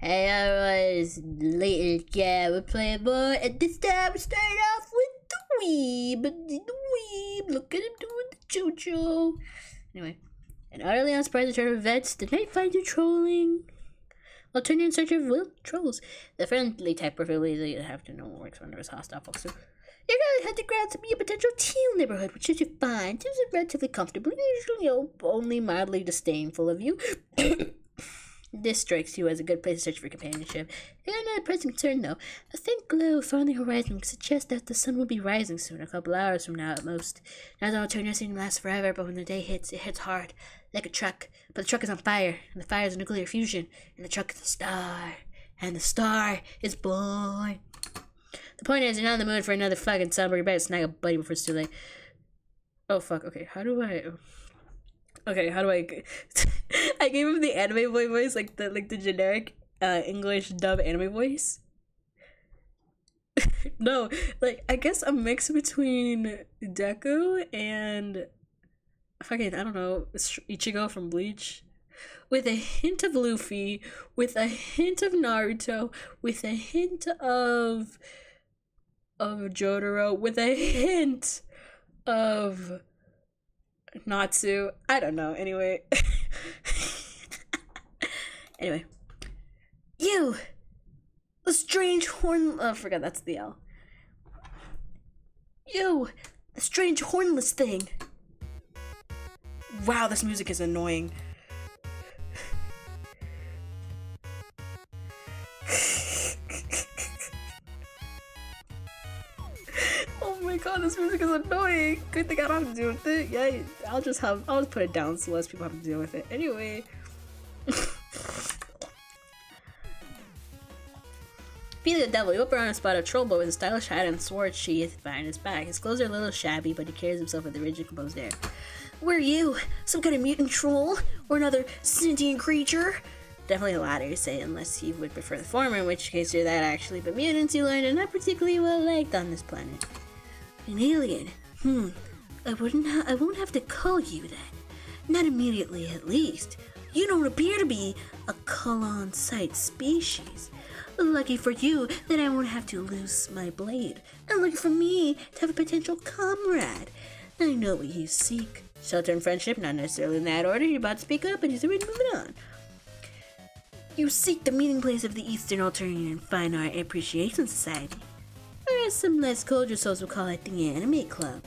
Hey, I was Leetin. Yeah, we're playing more, and this time we start off with the weeb. The weeb, look at him doing the choo-choo. Anyway, an utterly unsurprised return of events. The night finds you trolling. I'll turn you in search of trolls. The friendly type perfectly easy to have to know what works when there's hostile folks. So you're gonna have to ground to be a potential teal neighborhood, which is you find is relatively comfortable, usually only mildly disdainful of you. This strikes you as a good place to search for companionship. They are not a present concern, though. A faint glow far on the horizon suggests that the sun will be rising soon, a couple hours from now at most. Now the alternative seems to last forever, but when the day hits, it hits hard, like a truck. But the truck is on fire, and the fire is a nuclear fusion, and the truck is a star, and the star is born. The point is, you're not in the mood for another fucking summer. You better snag a buddy before it's too late. Oh fuck, okay, how do I... I gave him the anime voice, like the generic English dub anime voice. No, like I guess a mix between Deku and fucking I don't know, Ichigo from Bleach, with a hint of Luffy, with a hint of Naruto, with a hint of Jotaro, with a hint of Natsu. I don't know. Anyway. Anyway. You! The strange horn... Oh, I forgot that's the L. You! The strange hornless thing! Wow, this music is annoying. Oh my god, this music is annoying. Good thing I don't have to deal with it. Yeah, I'll just put it down so less people have to deal with it. Anyway. Feeling the devil, you up around and spot a troll boy with a stylish hat and sword sheath behind his back. His clothes are a little shabby, but he carries himself with a rigid, composed air. Where are you? Some kind of mutant troll? Or another sentient creature? Definitely the latter, you say, unless you would prefer the former, in which case you're that actually. But mutants, you learned, are not particularly well liked on this planet. An alien? I won't have to call you that. Not immediately, at least. You don't appear to be a call-on-sight species. Lucky for you that I won't have to lose my blade. And lucky for me to have a potential comrade. I know what you seek. Shelter and friendship, not necessarily in that order. You're about to speak up and he's already moving on. You seek the meeting place of the Eastern Alternate and Fine Art Appreciation Society. Or as some less cultured souls will call it, the Anime Club.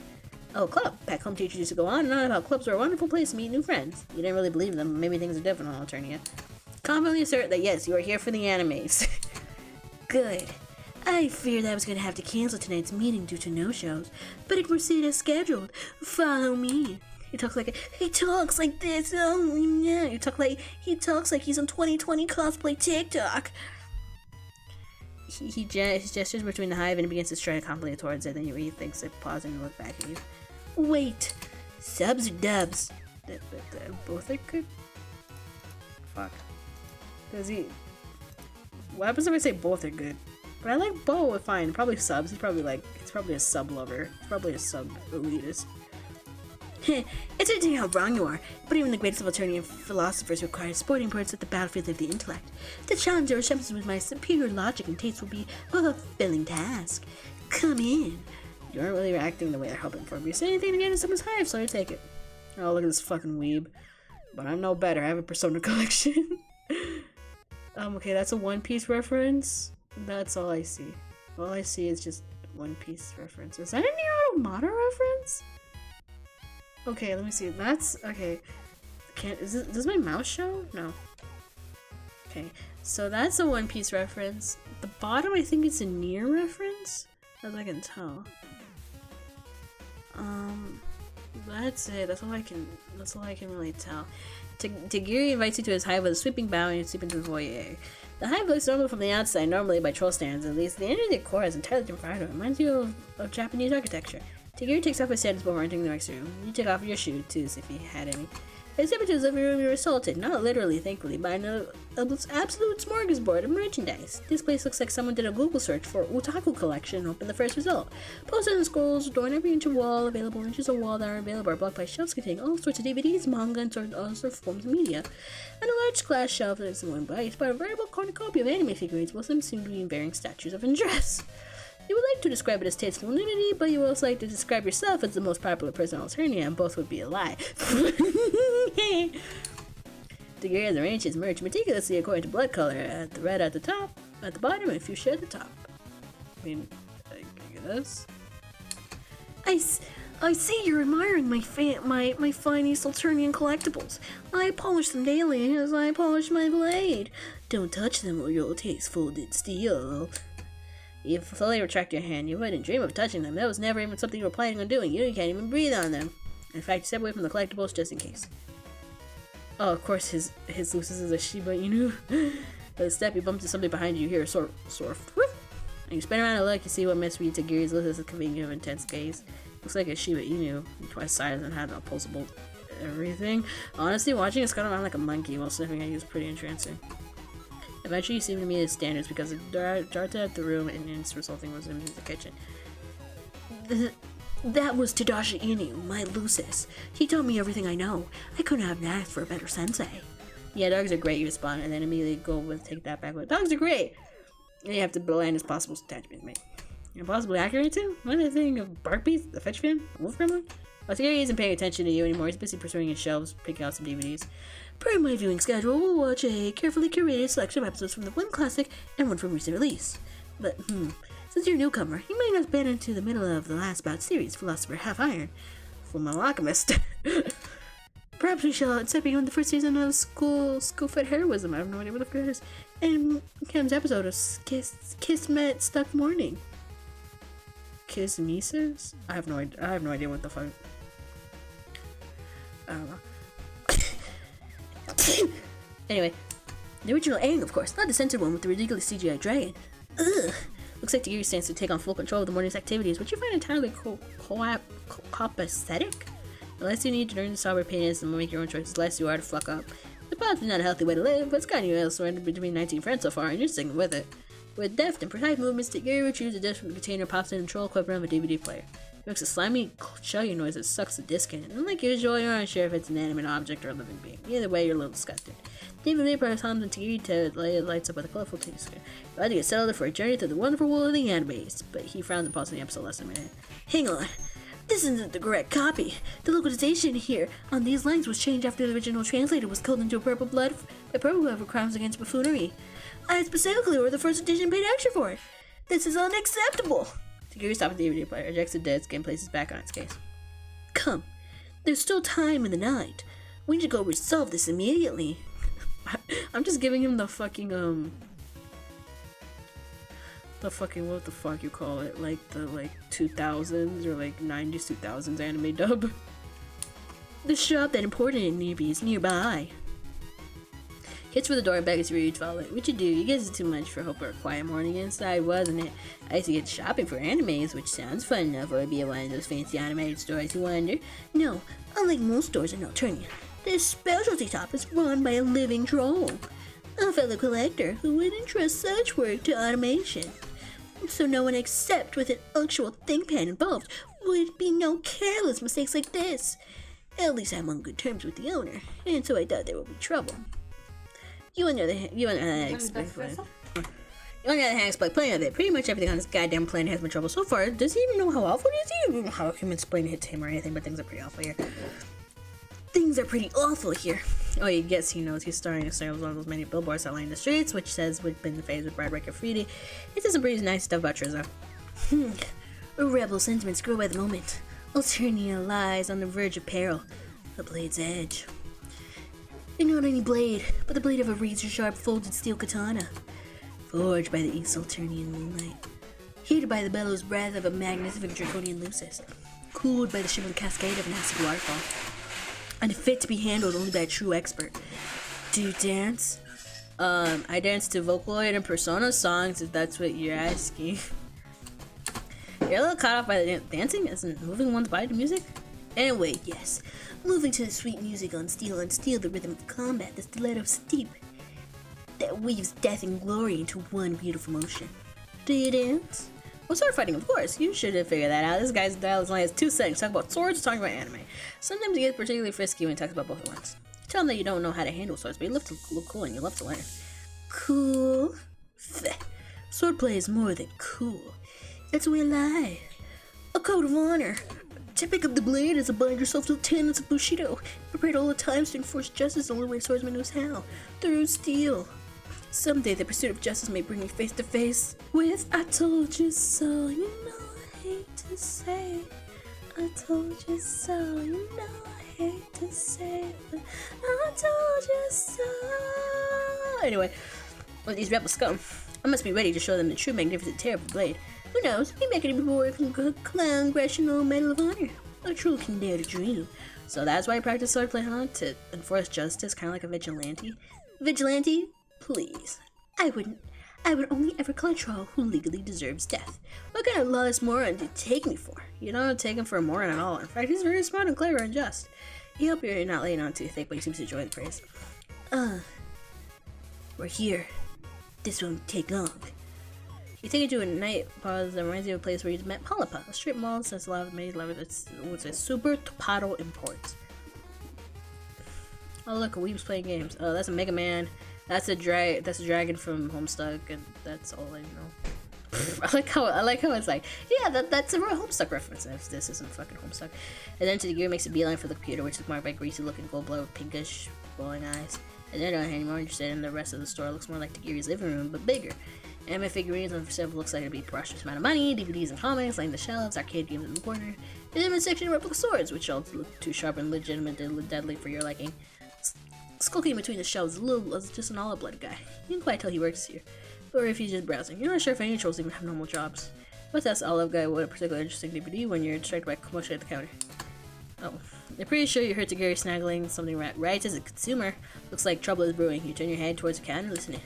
Oh, club. Back home teachers used to go on and on about clubs are a wonderful place to meet new friends. You didn't really believe them. Maybe things are different on Alternia. Confidently assert that yes, you are here for the animes. Good. I feared I was going to have to cancel tonight's meeting due to no-shows, but it proceeded as scheduled. Follow me. He talks like this. Oh yeah. He talks like he's on 2020 cosplay TikTok. He gestures between the hive and begins to stride confidently towards it. Then he thinks it, pausing to look back at you. Wait, subs or dubs? Both are good. Fuck. Does he? What happens if I say both are good? But I like both. Fine, probably subs. He's probably a sub lover. He's probably a sub elitist. It's interesting how wrong you are, but even the greatest of Alternian philosophers require sporting parts at the battlefield of the intellect. To challenge your assumptions with my superior logic and taste will be a fulfilling task. Come in. You aren't really reacting the way they're hoping for. If you say anything to get into someone's hive, so I take it. Oh, look at this fucking weeb. But I'm no better. I have a Persona collection. Okay, that's a One Piece reference. That's all I see. All I see is just One Piece reference. Is that a Nier Automata reference? Okay, let me see. That's okay. Does my mouse show? No. Okay, so that's a One Piece reference. The bottom, I think it's a Nier reference, as I can tell. That's it. That's all I can really tell. Tagiri invites you to his hive with a sweeping bow and you sleep into the foyer. The hive looks normal from the outside, normally by troll standards at least. The inner decor is entirely different. It reminds you of Japanese architecture. Tagiri takes off his sandals before entering the next room. You take off your shoes too, if he had any. As you step into his living room, you're assaulted, not literally, thankfully, by an absolute smorgasbord of merchandise. This place looks like someone did a Google search for Otaku collection and opened the first result. Posters and scrolls adorn every inch of wall. Available inches of wall that are available are blocked by shelves containing all sorts of DVDs, manga, and other forms of media. And a large glass shelf that is one by a veritable cornucopia of anime figurines. Most of them seem to be in varying statues of undress. You would like to describe it as tasteful nudity, but you would also like to describe yourself as the most popular person in Alternia, and both would be a lie. The gear has arranged his merch meticulously according to blood color, at the red at the top, at the bottom, and fuchsia at the top. I mean, I guess. I see you're admiring my finest Alternian collectibles. I polish them daily as I polish my blade. Don't touch them or you'll taste folded steel. You fully retract your hand. You wouldn't dream of touching them. That was never even something you were planning on doing. You can't even breathe on them. In fact, you step away from the collectibles just in case. Oh, of course, his Lucis is a Shiba Inu. But the step, you bump into somebody behind you. You hear a sort of whoop. And you spin around and look. You see what misreads Tagiri's Lucis is conveying you of intense gaze. Looks like a Shiba Inu. Twice size and had opposable everything. Honestly, watching it scuttle around like a monkey while sniffing at you is pretty entrancing. Eventually, you seem to meet his standards because it darted out the room and its resulting was into the kitchen. That was Tadashi Inu, my Lucis. He taught me everything I know. I couldn't have asked for a better sensei. Yeah, dogs are great, you respond, and then immediately go with take that back with dogs are great! And you have to land as possible attachment mate. You're possibly accurate too? What is the thing of bark beast? The fetch fan? Wolf gremlin? Well, Gary isn't paying attention to you anymore. He's busy pursuing his shelves, picking out some DVDs. Per my viewing schedule, we'll watch a carefully curated selection of episodes from the one classic and one from recent release. But, since you're a newcomer, you might not have been into the middle of the last bout series, Philosopher Half Iron, Fullmetal Alchemist. Perhaps we shall step on the first season of School-Fed Heroism. I have no idea what the fuck it is. And Cam's episode of Kismet Stuck Morning. Kismesis? I have no idea what the fuck. I don't know. Anyway, the original Aang, of course, not the censored one with the ridiculous CGI dragon. Ugh. Looks like Tagiri stands to take on full control of the morning's activities, which you find entirely copacetic. The less you need to learn the sober opinions and make your own choices, the less you are to fuck up. The path is not a healthy way to live, but it's gotten you elsewhere between 19 friends so far, and you're sticking with it. With deft and precise movements, Tagiri retrieves a disc from the container, pops in a control equipment of a DVD player. It makes a slimy, chugging noise that sucks the disc in. And like usual, you're unsure if it's an inanimate object or a living being. Either way, you're a little disgusted. DVD player hums and Tagiri lights up with a colorful TV screen. You're about to get settled for a journey through the wonderful world of the animes, but he frowns and pauses the episode less than a minute. Hang on. This isn't the correct copy. The localization here on these lines was changed after the original translator was killed into purple blood for crimes against buffoonery. I specifically ordered the first edition paid extra for it. This is unacceptable. Tagiri stops the DVD player, ejects the disc, and places it back on its case. Come, there's still time in the night. We need to go resolve this immediately. I'm just giving him the fucking what the fuck you call it, like the 2000s or 90s 2000s anime dub. The shop that imported it is nearby. Hits for the door and begs for you to follow it. What you do? You guess it's too much for Hope or a quiet morning inside, wasn't it? I used to get shopping for animes, which sounds fun enough, or it'd be one of those fancy animated stores, you wonder. No, unlike most stores in Alternia, this specialty shop is run by a living troll. A fellow collector who would entrust such work to automation. So no one except with an actual ThinkPad involved would be no careless mistakes like this. At least I'm on good terms with the owner, and so I thought there would be trouble. You on the other hand, explain plenty of it. Pretty much everything on this goddamn planet has been trouble so far. Does he even know how awful it is? He doesn't know how I can explain it to him or anything, but things are pretty awful here. Things are pretty awful here. Oh, you guess he knows he's starting to serve one of those many billboards that line the streets, which says we've been phased with bright red graffiti. It says some pretty nice stuff about Trizzo. Rebel sentiments grow by the moment. Alternia lies on the verge of peril. The blade's edge. And not any blade, but the blade of a razor-sharp folded steel katana. Forged by the East Alternian moonlight. Heated by the bellows breath of a magnificent draconian Lucis. Cooled by the shimmering cascade of an acid waterfall. And fit to be handled only by a true expert. Do you dance? I dance to Vocaloid and Persona songs, if that's what you're asking. You're a little caught off by the dancing? Isn't moving one's body to music? Anyway, yes. Moving to the sweet music on steel, the rhythm of combat, the stiletto steep that weaves death and glory into one beautiful motion. Do you dance? Well, sword fighting, of course. You should have figured that out. This guy's dialogue only has 2 seconds. Talk about swords, talking about anime. Sometimes he gets particularly frisky when he talks about both at once. Tell him that you don't know how to handle swords, but you love to look cool and you love to learn. Cool? Swordplay is more than cool. It's a way of life. A code of honor. To pick up the blade is to bind yourself to the tenets of Bushido. Prepared all the times to enforce justice the only way a swordsman knows how. Through steel. Someday the pursuit of justice may bring you face to face with I told you so, you know I hate to say. I told you so, you know I hate to say, but I told you so. Anyway, with these rebel scum, I must be ready to show them the true magnificent tear of the blade. Who knows, we make it before it can clown Congressional Medal of Honor. A true can dare to dream. So that's why I practice swordplay, huh? To enforce justice, kind of like a vigilante. Vigilante? Please. I would only ever kill a troll who legally deserves death. What kind of lawless moron do you take me for? You don't take him for a moron at all. In fact, he's very smart and clever and just. You hope you're not laying on too thick, but he seems to enjoy the praise. We're here. This won't take long. You take it to a night pause that reminds you of a place where you met Palapa, a strip mall since love made love. It's a super Topado import. Oh look, a weeb's playing games. Oh, that's a Mega Man. That's a dragon from Homestuck, and that's all I know. I like how it's like, yeah, that's a real Homestuck reference. If this isn't fucking Homestuck. And then to the gear makes a beeline for the computer, which is marked by greasy looking gold blood with pinkish glowing eyes. And they're not any more interested in the rest of the store. It looks more like the Geary's living room, but bigger. Anime figurines on for sale looks like it'd be a preposterous amount of money. DVDs and comics lining the shelves, arcade games in the corner. And then a section of replica swords, which all look too sharp and legitimately deadly for your liking. Skulking between the shelves, just an olive blood guy. You can quite tell he works here. Or if he's just browsing. You're not sure if any trolls even have normal jobs. But that's olive guy with a particularly interesting DVD when you're distracted by commotion at the counter. Oh, they're pretty sure you heard to Gary snaggling something right as a consumer. Looks like trouble is brewing. You turn your head towards the counter, listening.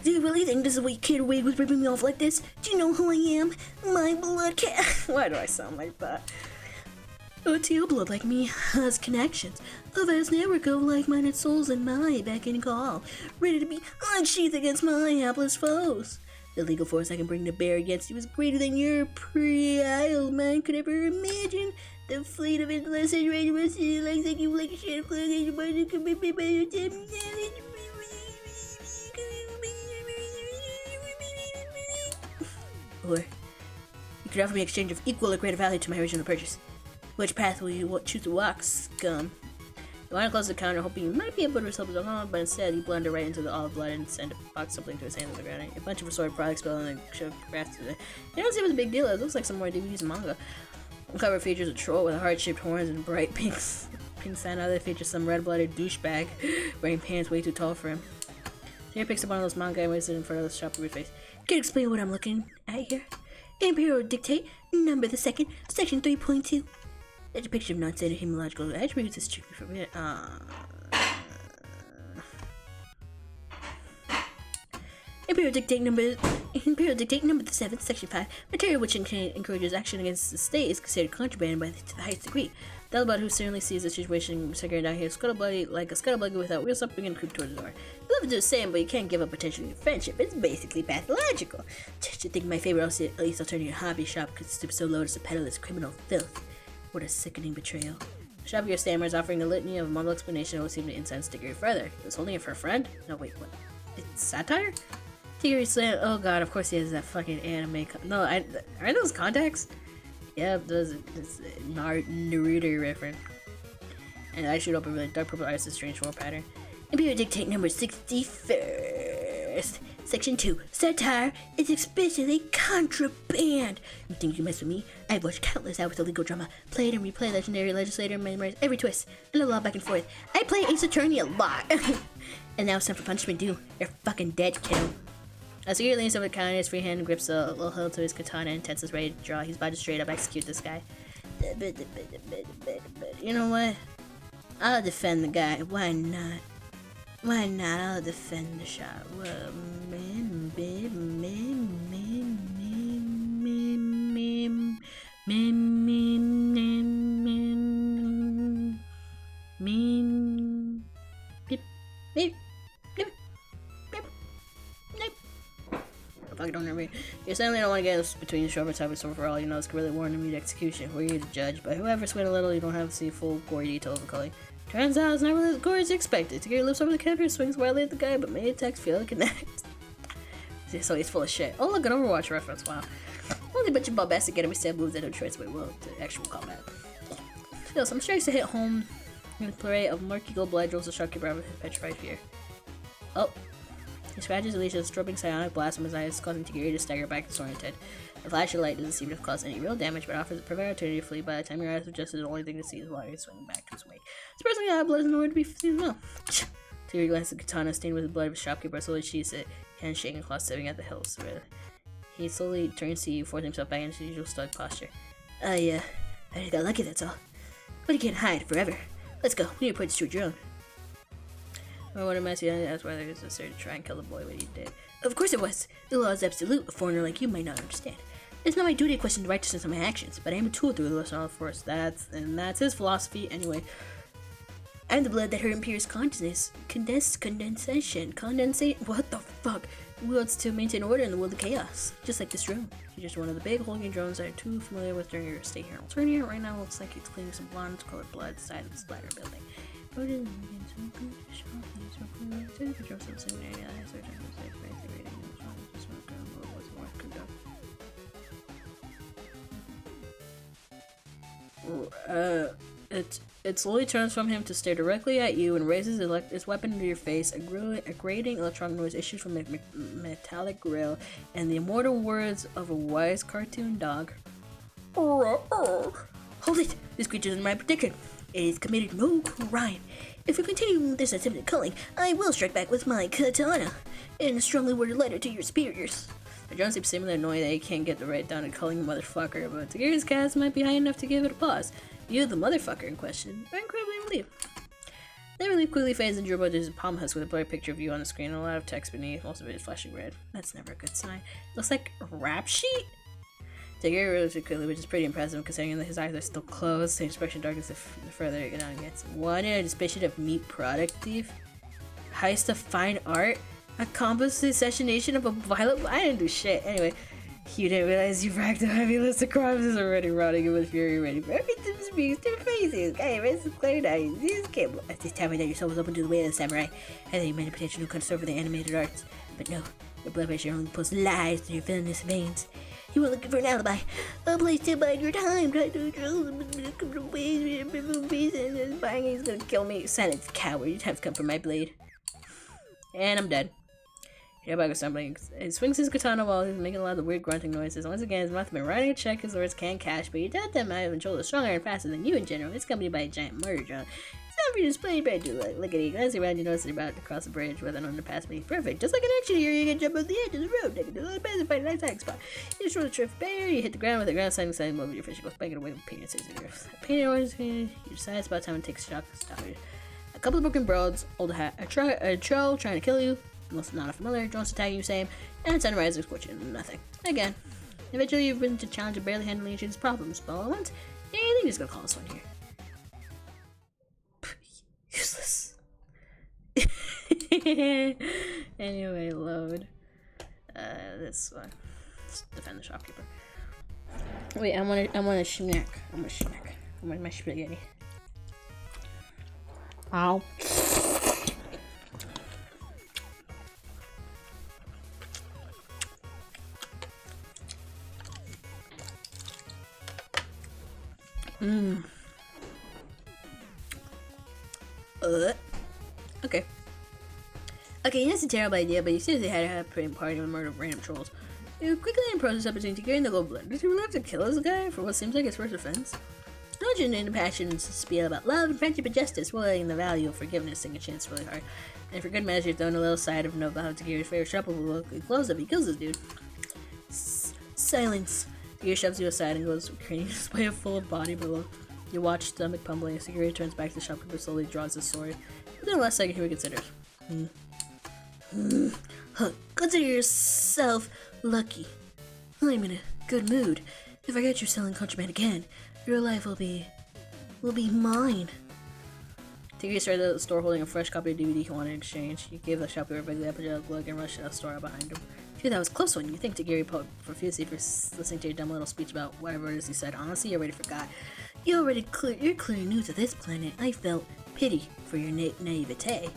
Do you really think this is what you kid away with ripping me off like this? Do you know who I am? My blood cat. Why do I sound like that? A teal blood like me has connections. A vast network of like-minded souls in my beck and call, ready to be unsheathed against my hapless foes. The legal force I can bring to bear against you is greater than your pre-idle mind could ever imagine. The fleet of endless and rage see like you like a shade of cloud and your body could be by your time. Or you could offer me exchange of equal or greater value to my original purchase. Which path will you choose to walk, scum? You want to close the counter, hoping you might be able to resolve his alone, but instead you blunder right into the olive blood and send a box something to his hand on the ground. A bunch of assorted products spill and show graphs to it. You don't see what the big deal is. It looks like some more DVDs and manga. One cover features a troll with heart-shaped horns and bright pink sand. Other features some red-blooded douchebag wearing pants way too tall for him. Here picks up one of those manga and waits it in front of the shop with face. Can you explain what I'm looking at here? Imperial Dictate, number the 2nd, section 3.2. That's a picture of non-standard hemological attributes is strictly forbidden. Imperial Dictate number the 7th, section 5. Material which encourages action against the state is considered contraband by the highest degree. The Dalbot, who certainly sees the situation circulating down here, like a scuttlebuggy without wheels up and creep towards the door. You love to do the same, but you can't give up potential your friendship. It's basically pathological. Just to think my favorite at least alternative hobby shop could stoop so low as to peddle this criminal filth. What a sickening betrayal. The shopkeeper stammers, offering a litany of mumble explanation that would seem to incense Tiggery further. He was holding it for a friend? No, wait, what? It's satire? Tiggery slam. Oh god, of course he has that fucking anime. No, are those contacts? Yep, those. It's Naruto reference. And I shoot up a really dark purple ice, a strange floor pattern. Imperial Dictate number 61st. Section 2. Satire is especially contraband. You think you mess with me? I've watched countless hours of legal drama, played and replayed legendary legislator, memorized every twist, and a lot back and forth. I play Ace Attorney a lot. And now it's time for punishment due. You're fucking dead, kiddo. As he leans over the counter, his free hand grips a little hilt to his katana and tenses ready to draw. He's about to straight up execute this guy. You know what? I'll defend the guy. Why not? Why not? I'll defend the shot. Well, fuck, don't me. You certainly don't want to get between short type and so for all you know, it's really warrant immediate execution. We're here to judge, but whoever sweat a little, you don't have to see full gory details of Cully. Turns out it's not really as gory as expected. Takiri lifts over the counter, swings wildly at the guy, but many attacks fail to connect. So he's full of shit. Oh, look, an Overwatch reference, wow. Only a bunch of bombastic enemy stab moves that don't translate well to actual combat. Still, some strikes to hit home in the play of murky gold blood draws the shopkeeper out of his petrified fear. Oh. He scratches Alicia's strobing psionic blast from his eyes, causing Takiri to stagger back disoriented. The flash of light doesn't seem to have caused any real damage, but offers a perfect opportunity to flee. By the time your eyes adjust, the only thing to see is while he's swinging back his way. Surprisingly, that blood is nowhere to be seen as well. Takiri glances at the katana stained with the blood of his shopkeeper, slowly sheathes it, hands shaking, claws sipping at the hills. He slowly turns to you, forcing himself back into his usual stoic posture. I just got lucky, that's all. But you can't hide forever. Let's go, we need to put this to your own. I wonder Messi asked whether it was necessary to try and kill the boy, but he did. Of course it was. The law is absolute. A foreigner like you might not understand. It's not my duty to question the righteousness of my actions, but I am a tool through the lesson of the force. That's his philosophy anyway. I'm the blood that hurt Imperial's consciousness. Condensate. What the fuck? Wields to maintain order in the world of chaos. Just like this drone. You're just one of the big hulking drones that I'm too familiar with during your stay here in Alternia. Right now, it looks like it's cleaning some blonde-colored blood beside the splatter building. It slowly turns from him to stare directly at you and raises its weapon into your face. A grating electronic noise issues from a metallic grill, and the immortal words of a wise cartoon dog. Hold it! This creature is my prediction. It has committed no crime. If we continue this attempted culling, I will strike back with my katana in a strongly worded letter to your superiors. The drone seems similarly annoyed that he can't get the right down to culling the motherfucker, but Takiri's cast might be high enough to give it a pause. You, the motherfucker in question, are incredibly relieved. The relief quickly fades and Jurbo does a palm husk with a blurry picture of you on the screen and a lot of text beneath, most of it is flashing red. That's never a good sign. Looks like a rap sheet? Takiri realizes it quickly, which is pretty impressive considering that his eyes are still closed. His expression darkens the further it gets. Wanted a suspicion of meat product thief? Heist of fine art? Accomplice assassination of a violent... I didn't do shit. Anyway, you didn't realize you racked a heavy list of crimes is already rotting with fury ready for everything to speak to faces. Okay, this is clear now. This can't... At this time, I thought your soul was open to the way of the samurai. I thought you might have potential new connoisseur for the animated arts. But no, your blood pressure only pulls lies through your villainous veins. You were looking for an alibi, a place to bide your time, trying to control the ways and buying he's gonna kill me. Silence, coward, you'd have to come for my blade. And I'm dead. Hereby goes stumbling. He swings his katana while he's making a lot of weird grunting noises. Once again, his mouth has been writing a check his words can't cash, but you doubt that might have controlled stronger and faster than you in general. It's accompanied by a giant murder drone. It's not for you to explain, but do look at it. Glance around, you notice you're about to cross a bridge with an underpass beneath. Perfect. Just like an action hero, you can jump off the edge of the road, take it to the pass and find a nice hiding spot. You just roll a trip barrier, you hit the ground with a ground sliding side over your fish. You goes banging away with painted scissors. Painted orange, you decide it's about time to take a shot. A couple of broken broads, old hat, a troll trying to kill you. Most not a familiar, drones attacking you, same, and Sunrise is fortune, nothing. Again. Eventually you've been to challenge of barely handling each other's problems, but all at once, yeah, I think he's gonna call this one here. Useless. Anyway, load. This one. Let's defend the shopkeeper. Wait, I want a snack. I want my spaghetti. Ow. Okay. Okay, that's a terrible idea, but you seriously had to have a pretty party with murder of random trolls. You quickly in the process of between Takiri and the gold blood. Does he really have to kill this guy for what seems like his first offense? Indulging in passions spiel about love and friendship and justice, weighing the value of forgiveness and a chance really hard. And for good measure, throwing a little side of note about how Takiri's favorite shopper will look close up. He kills this dude. Silence. Takiri shoves you aside and goes creating a display of full of body below. You watch, stomach pumbling, as Takiri turns back to the shopkeeper, slowly draws his sword. Within the last second, he reconsiders. Consider yourself lucky. I'm in a good mood. If I get you selling contraband again, your life will be mine. Takiri started at the store holding a fresh copy of DVD he wanted in exchange. He gave the shopkeeper a big apologetic look and rushed out the store behind him. Phew, that was a close one. You think Gary profusely for listening to your dumb little speech about whatever it is he said. Honestly, you already forgot. You're clearly new to this planet. I felt pity for your naivete.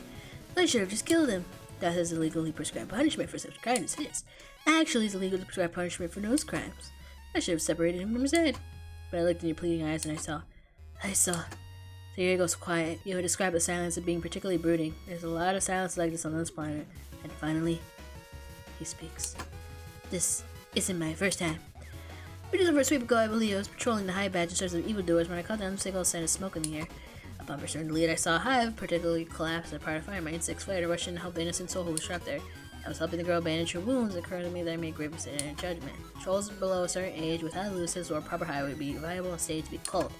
I should have just killed him. That is a legally prescribed punishment for such crime as his. Actually, it's a legally prescribed punishment for those crimes. I should have separated him from his head. But I looked in your pleading eyes and I saw. The ear goes quiet. You would describe the silence as being particularly brooding. There's a lot of silence like this on this planet. And finally, he speaks. This isn't my first time. We did over a sweep ago, I believe. I was patrolling the Hive badge in search of evildoers when I caught down a single scent of smoke in the air. Upon returning to lead, I saw a hive particularly collapse in a part of fire. My insects fled. I rushed in to help the innocent soul who was trapped there. I was helping the girl bandage her wounds. It occurred to me that I made grave mistake in judgment. Trolls below a certain age, without elusives or proper hive, would be viable and stage to be culled.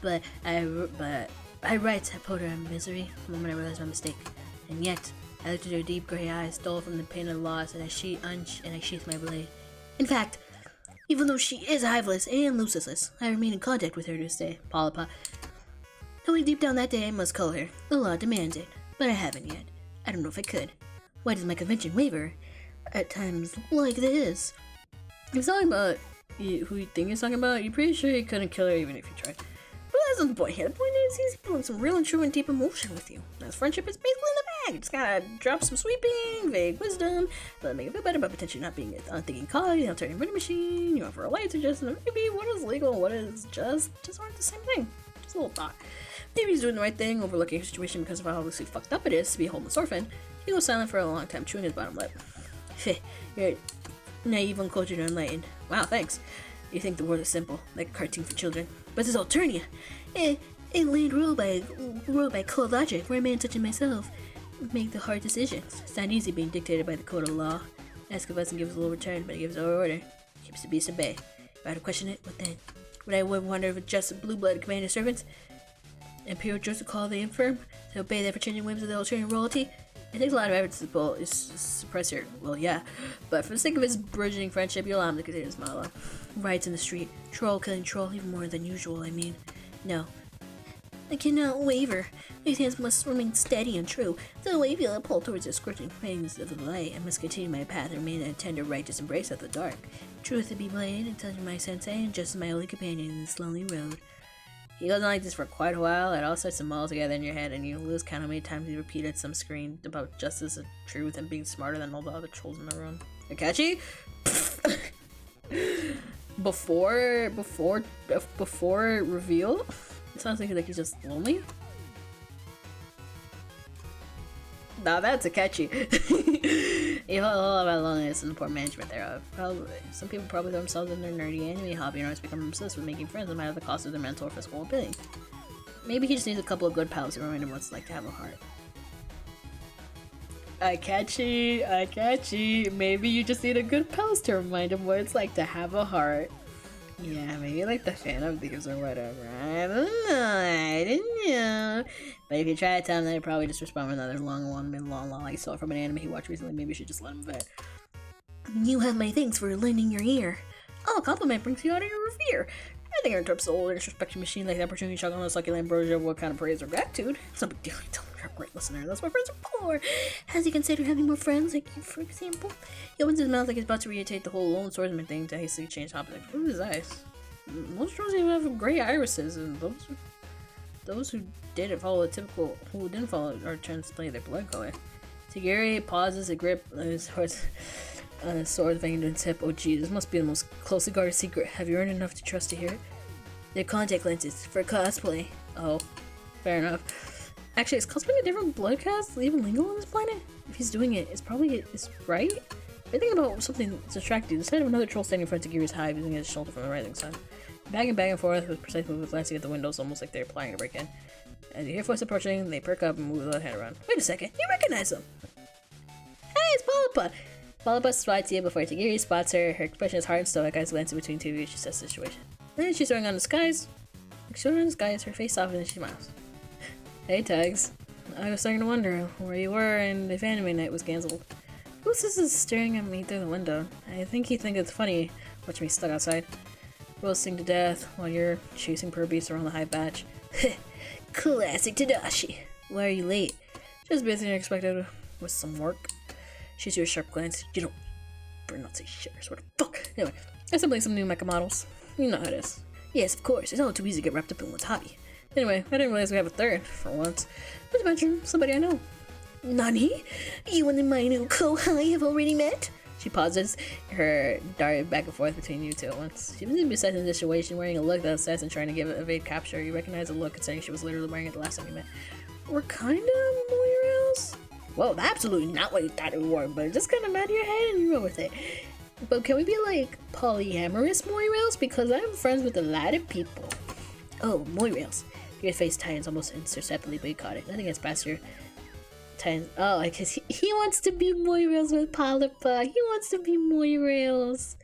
But by rights, I put her in misery the moment I realized my mistake. And yet, I looked at her deep gray eyes, stole from the pain of loss, and I sheathed my blade. In fact, even though she is hiveless and lucisless, I remain in contact with her to this day. Polypa. Knowing deep down that day I must cull her. The law demands it, but I haven't yet. I don't know if I could. Why does my convention waver at times like this? He's talking about who you think he's talking about. You're pretty sure you couldn't kill her even if you tried. But that's not the point here. The point is he's feeling some real and true and deep emotion with you. His friendship is basically in the bag. Just gotta drop some sweeping, vague wisdom, let him make it feel better about potentially not being a unthinking cog, turning running machine, you offer a light suggestion, maybe what is legal and what is just aren't the same thing. Just a little thought. Maybe he's doing the right thing, overlooking his situation because of how obviously fucked up it is to be a homeless orphan. He goes silent for a long time, chewing his bottom lip. You're naive, uncultured, and enlightened. Wow, thanks. You think the world is simple, like a cartoon for children. But it's Alternia. A land ruled by cold logic, where a man such as myself make the hard decisions. It's not easy being dictated by the code of law. Ask of us and give us a little return, but he gives no order. Keeps the beast at bay. If I had to question it, what then? Would I wonder if it's just blue-blooded commander servants? Imperial Joseph to call the infirm to obey the ever-changing whims of the Alternian royalty? It takes a lot of effort to suppress her. Well, yeah, but for the sake of his burgeoning friendship, you'll allow him to continue his monologue. Riots in the street, troll killing troll, even more than usual, I mean. No. I cannot waver. My hands must remain steady and true. Though I feel a pull towards the scorching flames of the light, I must continue my path and remain in a tender, righteous embrace of the dark. Truth to be blade, and touching my sensei, and just my only companion in this lonely road. He goes on like this for quite a while. It all starts to mull together in your head, and you lose count how many times he repeated some screen about justice and truth and being smarter than all the other trolls in the room. Akachi? before reveal? It sounds like he's just lonely. Now that's a catchy. You know all about loneliness and the poor management thereof. Some people probably throw themselves in their nerdy anime hobby and always become obsessed with making friends no matter the cost of their mental or physical well-being. Maybe he just needs a couple of good pals to remind him what it's like to have a heart. I catch you. Maybe you just need a good pals to remind him what it's like to have a heart. Yeah, maybe like the Phantom Thieves or whatever. I don't know. But if you try to tell him, they'll probably just respond with another long like you saw from an anime he watched recently. Maybe you should just let him vet. You have my thanks for lending your ear. Oh, a compliment brings you out of your revere. I think in terms of old introspection machine like the opportunity shot on the succulent ambrosia of what kind of praise or gratitude. It's no big deal. Tell him you're a great listener. That's what friends are for. Has he considered having more friends like you, for example? He opens his mouth like he's about to reiterate the whole lone swordsman thing to hastily change topic. Look at his eyes. Most trolls even have gray irises, and those who didn't follow are translating their blood color. Tagari pauses a grip on his sword vein to its hip. Oh gee, this must be the most closely guarded secret. Have you earned enough to trust to hear it? They're contact lenses for cosplay. Oh, fair enough. Actually, is cosplay a different blood cast even legal on this planet? If he's doing it, it's probably right? I think about something that's attractive. Instead of another troll standing in front of Tagari's hive using his shoulder from the rising sun. Back and forth with precise movement, glancing at the windows almost like they're planning to break in. As you hear footsteps approaching, they perk up and move the head around. Wait a second, you recognize them! Hey, it's Polypa! Polypa slides to you before Tagari spots her. Her expression is hard and stoic, eyes glancing between two of you. She says the situation. Then she's throwing on disguise. Her face softens and she smiles. Hey, Tags. I was starting to wonder where you were and if anime night was cancelled. Who's this is staring at me through the window? I think he thinks it's funny watching me stuck outside, roasting to death while you're chasing purbeats around the Hive badge. Classic Tadashi. Why are you late? Just busier than expected with some work. Shoots you a sharp glance. You don't better not say shitters. What the fuck? Anyway, I still playing some new mecha models. You know how it is. Yes, of course. It's all too easy to get wrapped up in one's hobby. Anyway, I didn't realize we have a third, for once. Not to mention, somebody I know. Nani? You and my new Kohai have already met? She pauses, her dart back and forth between you two at once. She wasn't besides in the situation, wearing a look that assassin trying to give it evade capture. You recognize the look considering she was literally wearing it the last time you met. We're kinda Moirels? Well, absolutely not what you thought we were, but it just kinda mad your head and you roll with it. But can we be like polyamorous Moirels? Because I'm friends with a lot of people. Oh, Moirels. Your face tightens almost imperceptibly, but you caught it. Nothing gets past your tightens. Oh, because he wants to be Moirels with Polypa. He wants to be Moirels.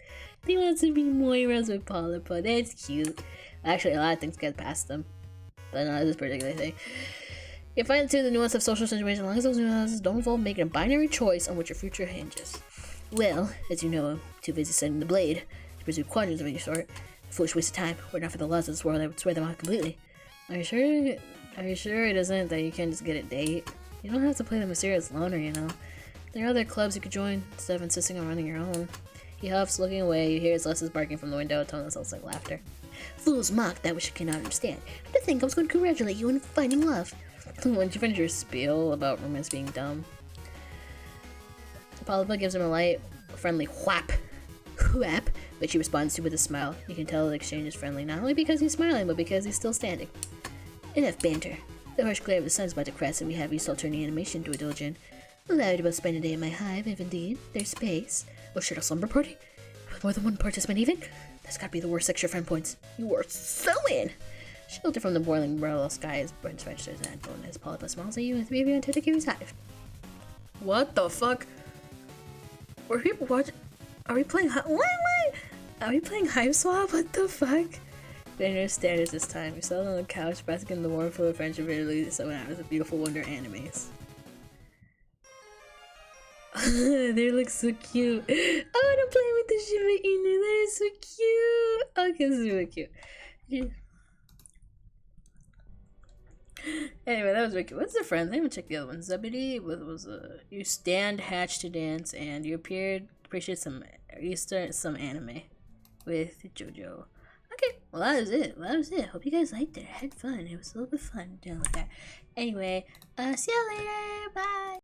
He wants to be Moirels with Polypa. That's cute. Actually, a lot of things get past them. But not this particular thing. You find too the nuance of social situation as long as those nuances don't involve making a binary choice on which your future hinges. Well, as you know, I'm too busy studying the blade to pursue quadrants of any sort. A foolish waste of time. Were it not for the laws of this world, I would swear them out completely. Are you sure? Are you sure it isn't that you can't just get a date? You don't have to play the mysterious loner, you know. There are other clubs you could join instead of insisting on running your own. He huffs, looking away. You hear his lessons barking from the window, a tone that sounds like laughter. Fools mock that which you cannot understand. I think I was going to congratulate you on finding love. When you finish your spiel about romance being dumb, Polypa gives him a light, friendly whap, but she responds to with a smile. You can tell the exchange is friendly, not only because he's smiling, but because he's still standing. Enough banter. The harsh glare of the sun is about to crest, and we have you still turning animation to indulge in. Allowed about spend a day in my hive, if indeed there's space. Or should a slumber party? With more than one participant even? That's gotta be the worst extra friend points. You are so in! Shelter from the boiling umbrella sky as Brent registers an headphone as Polypa smiles at you and three of you enter the Kiwi's hive. What the fuck? Were people watching? Are we playing what? Are we playing Hiveswap? What the fuck? Banner standards this time. You're settled on the couch, basking in the warm full of friendship, really 7 hours of beautiful wonder animes. They look so cute. Oh, I'm playing with the Shiba Inu. That is so cute. Okay, this is really cute. Yeah. Anyway, that was really cute. What's the friend? Let me check the other one. Zebedee was you stand hatch to dance, and you appeared appreciate some some anime with JoJo. Okay, well that was it. Hope you guys liked it. I had fun. It was a little bit fun doing like that. Anyway, see you later. Bye.